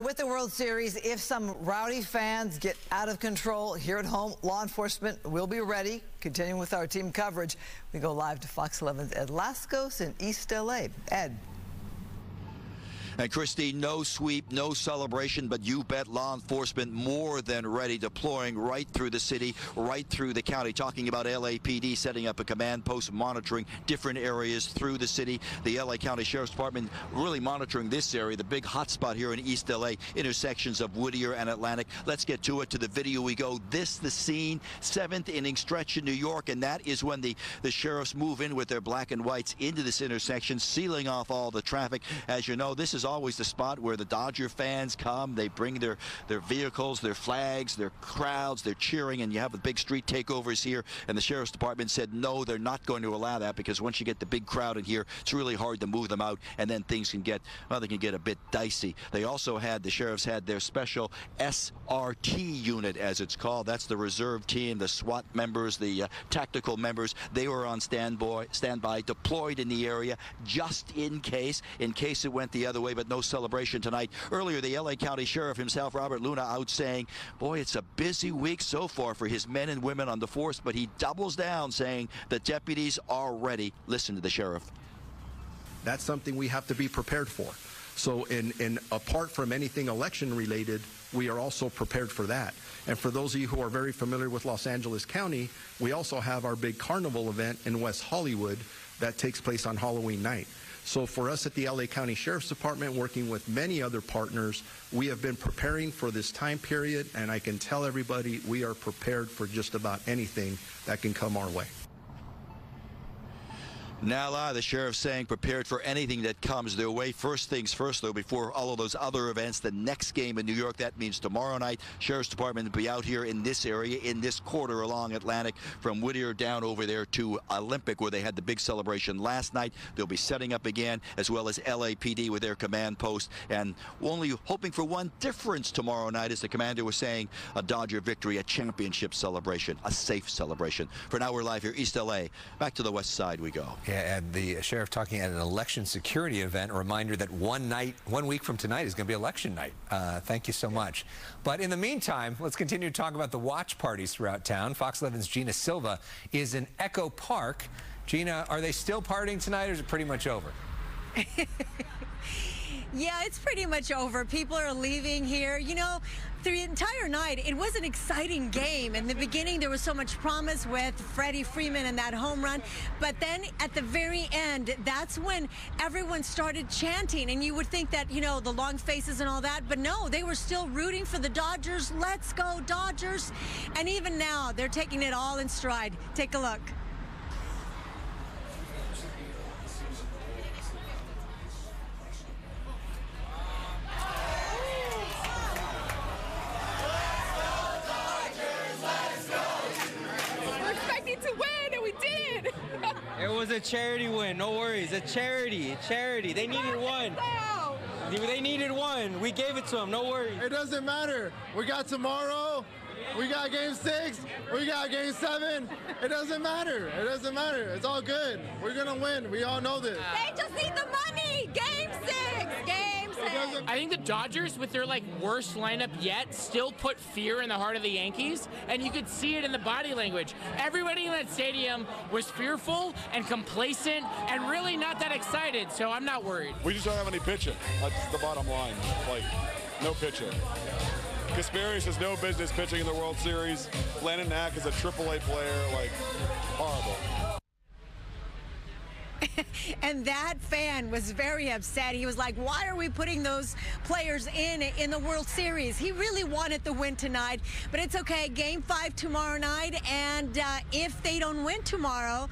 With the World Series, if some rowdy fans get out of control here at home, law enforcement will be ready. Continuing with our team coverage, we go live to Fox 11's Ed Lascos in East LA. Ed. And Christy, no sweep, no celebration, but you bet law enforcement more than ready, deploying right through the city, right through the county. Talking about LAPD setting up a command post, monitoring different areas through the city. The LA County Sheriff's Department really monitoring this area, the big hot spot here in East LA, intersections of Whittier and Atlantic. Let's get to it. To the video we go. This, the scene, 7th inning stretch in New York, and that is when the sheriffs move in with their black and whites into this intersection, sealing off all the traffic. As you know, this is always the spot where the Dodger fans come. They bring their vehicles, their flags, their crowds, they're cheering, and you have the big street takeovers here. And the Sheriff's Department said no, they're not going to allow that, because once you get the big crowd in here, it's really hard to move them out, and then things can get, well, they can get a bit dicey. They also had, the sheriffs had their special SRT unit, as it's called. That's the reserve team, the SWAT members, the tactical members. They were on standby, deployed in the area just in case it went the other way, but no celebration tonight. Earlier, the LA County Sheriff himself, Robert Luna, out saying, boy, it's a busy week so far for his men and women on the force, but he doubles down, saying the deputies are ready. Listen to the sheriff. That's something we have to be prepared for. So in apart from anything election related, we are also prepared for that. And for those of you who are very familiar with Los Angeles County, we also have our big carnival event in West Hollywood that takes place on Halloween night. So for us at the LA County Sheriff's Department, working with many other partners, we have been preparing for this time period, and I can tell everybody we are prepared for just about anything that can come our way. Now, the sheriff saying prepared for anything that comes their way. First things first, though, before all of those other events, the next game in New York, that means tomorrow night, Sheriff's Department will be out here in this area, in this quarter along Atlantic, from Whittier down over there to Olympic, where they had the big celebration last night. They'll be setting up again, as well as LAPD with their command post, and only hoping for one difference tomorrow night, as the commander was saying, a Dodger victory, a championship celebration, a safe celebration. For now, we're live here, East LA. Back to the west side we go. Yeah, and the sheriff talking at an election security event. A reminder that 1 week from tonight is going to be election night. Thank you so much. But in the meantime, let's continue to talk about the watch parties throughout town. Fox 11's Gina Silva is in Echo Park. Gina, are they still partying tonight, or is it pretty much over? Yeah, it's pretty much over. People are leaving here. You know, the entire night, it was an exciting game. In the beginning, there was so much promise with Freddie Freeman and that home run. But then at the very end, that's when everyone started chanting. And you would think that, you know, the long faces and all that. But no, they were still rooting for the Dodgers. Let's go, Dodgers. And even now, they're taking it all in stride. Take a look. It was a charity win, no worries. A charity. They needed one. They needed one. We gave it to them, no worries. It doesn't matter. We got tomorrow. We got game 6. We got game 7. It doesn't matter. It doesn't matter. It's all good. We're going to win. We all know this. They just need the money. Game 6. Game 6. I think the Dodgers, with their worst lineup yet, still put fear in the heart of the Yankees, and you could see it in the body language. Everybody in that stadium was fearful and complacent and really not that excited, so I'm not worried. We just don't have any pitching. That's the bottom line. No pitching. Kasparius has no business pitching in the World Series. Landon Knack is a AAA player. Horrible. And that fan was very upset. He was like, why are we putting those players in the World Series? He really wanted the win tonight, but it's okay. Game 5 tomorrow night, and if they don't win tomorrow,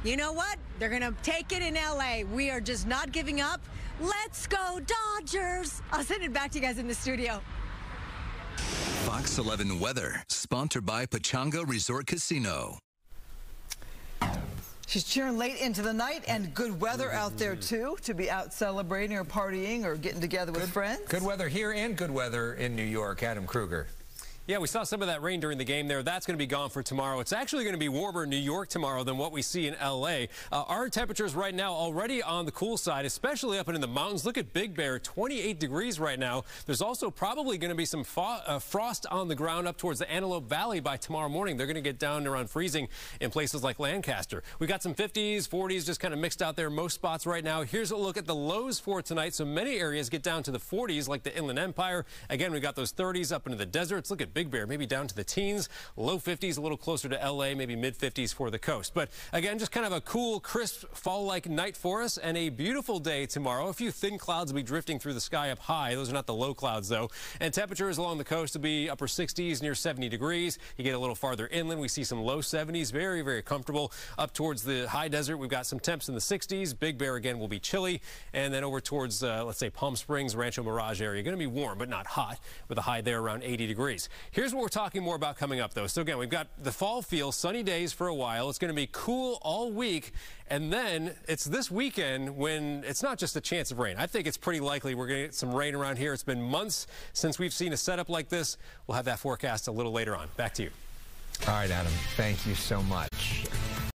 you know what? They're going to take it in LA. We are just not giving up. Let's go, Dodgers. I'll send it back to you guys in the studio. Fox 11 weather, sponsored by Pechanga Resort Casino. She's cheering late into the night, and good weather out there, too, to be out celebrating or partying or getting together with friends. Good weather here and good weather in New York. Adam Kruger. Yeah, we saw some of that rain during the game there. That's going to be gone for tomorrow. It's actually going to be warmer in New York tomorrow than what we see in L.A. Our temperatures right now already on the cool side, especially up in the mountains. Look at Big Bear, 28 degrees right now. There's also probably going to be some frost on the ground up towards the Antelope Valley by tomorrow morning. They're going to get down around freezing in places like Lancaster. We got some 50s, 40s just kind of mixed out there in most spots right now. Here's a look at the lows for tonight. So many areas get down to the 40s like the Inland Empire. Again, we got those 30s up into the deserts. Look at Big Bear, maybe down to the teens, low 50s, a little closer to L.A., maybe mid 50s for the coast. But again, just kind of a cool, crisp, fall-like night for us and a beautiful day tomorrow. A few thin clouds will be drifting through the sky up high. Those are not the low clouds, though. And temperatures along the coast will be upper 60s, near 70 degrees. You get a little farther inland, we see some low 70s, very, very comfortable. Up towards the high desert, we've got some temps in the 60s. Big Bear, again, will be chilly. And then over towards, let's say, Palm Springs, Rancho Mirage area, going to be warm, but not hot, with a high there around 80 degrees. Here's what we're talking more about coming up, though. So again, we've got the fall feel, sunny days for a while. It's going to be cool all week. And then it's this weekend when it's not just a chance of rain. I think it's pretty likely we're going to get some rain around here. It's been months since we've seen a setup like this. We'll have that forecast a little later on. Back to you. All right, Adam, thank you so much.